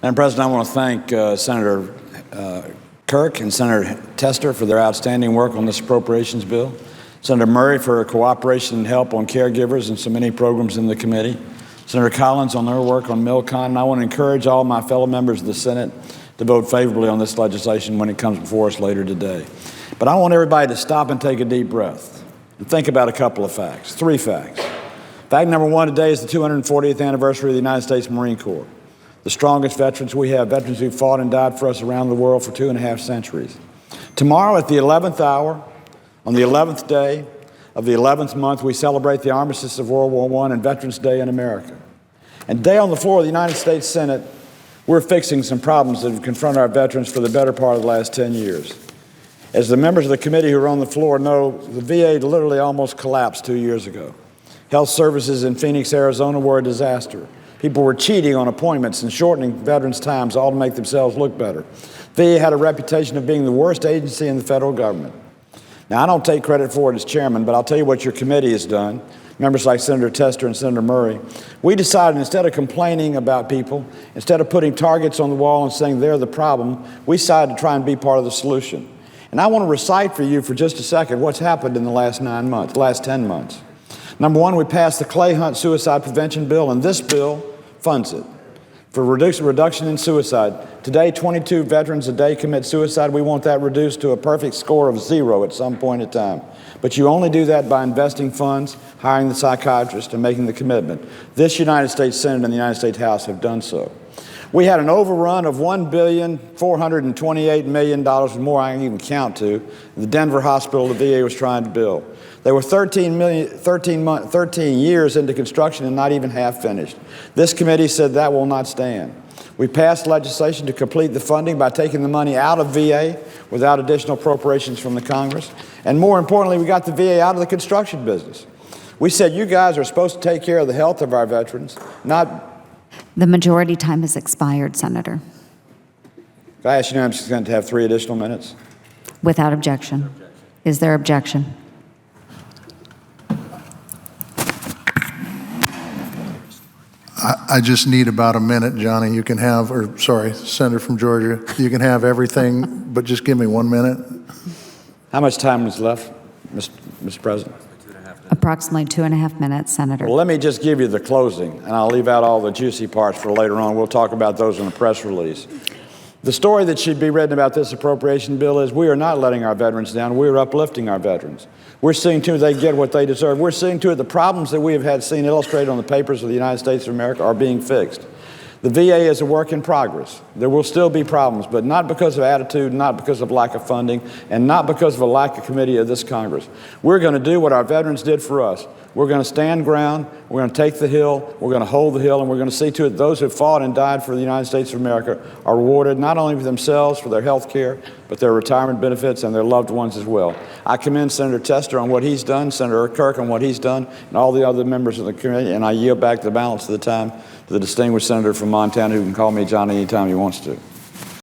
Madam President, I want to thank Senator Kirk and Senator Tester for their outstanding work on this appropriations bill, Senator Murray for her cooperation and help on caregivers and so many programs in the committee, Senator Collins on their work on MilCon, and I want to encourage all my fellow members of the Senate to vote favorably on this legislation when it comes before us later today. But I want everybody to stop and take a deep breath and think about a couple of facts, 3 facts. Fact number 1 today is the 240th anniversary of the United States Marine Corps, the strongest veterans we have, veterans who fought and died for us around the world for 2.5 centuries. Tomorrow at the 11th hour, on the 11th day of the 11th month, we celebrate the armistice of World War I and Veterans Day in America. And today on the floor of the United States Senate, we're fixing some problems that have confronted our veterans for the better part of the last 10 years. As the members of the committee who are on the floor know, the VA literally almost collapsed 2 years ago. Health services in Phoenix, Arizona were a disaster. People were cheating on appointments and shortening veterans' times, all to make themselves look better. VA had a reputation of being the worst agency in the federal government. Now, I don't take credit for it as chairman, but I'll tell you what your committee has done. Members like Senator Tester and Senator Murray, we decided instead of complaining about people, instead of putting targets on the wall and saying they're the problem, we decided to try and be part of the solution. And I want to recite for you for just a second what's happened in the last 10 months. Number 1, we passed the Clay Hunt suicide prevention bill, and this bill funds it for reduction in suicide. Today, 22 veterans a day commit suicide. We want that reduced to a perfect score of 0 at some point in time. But you only do that by investing funds, hiring the psychiatrist, and making the commitment. This United States Senate and the United States House have done so. We had an overrun of $1,428 million, more I can even count to, the Denver hospital the VA was trying to build. They were 13 years into construction and not even half finished. This committee said that will not stand. We passed legislation to complete the funding by taking the money out of VA without additional appropriations from the Congress. And more importantly, we got the VA out of the construction business. We said, you guys are supposed to take care of the health of our veterans, not... The majority time has expired, Senator. If I ask you now, I'm just going to have 3 additional minutes. Without objection. Is there objection? I just need about a minute, Johnny. You can have, or sorry, Senator from Georgia, you can have everything, but just give me 1 minute. How much time is left, Mr. President? Approximately 2.5 minutes, Senator. Well, let me just give you the closing, and I'll leave out all the juicy parts for later on. We'll talk about those in the press release. The story that should be written about this appropriation bill is we are not letting our veterans down. We are uplifting our veterans. We're seeing to it they get what they deserve. We're seeing to it the problems that we have seen illustrated on the papers of the United States of America are being fixed. The VA is a work in progress. There will still be problems, but not because of attitude, not because of lack of funding, and not because of a lack of committee of this Congress. We're going to do what our veterans did for us. We're going to stand ground, we're going to take the hill, we're going to hold the hill, and we're going to see to it those who fought and died for the United States of America are rewarded not only for themselves, for their health care, but their retirement benefits and their loved ones as well. I commend Senator Tester on what he's done, Senator Kirk on what he's done, and all the other members of the committee, and I yield back the balance of the time to the distinguished senator from Montana who can call me Johnny anytime he wants to.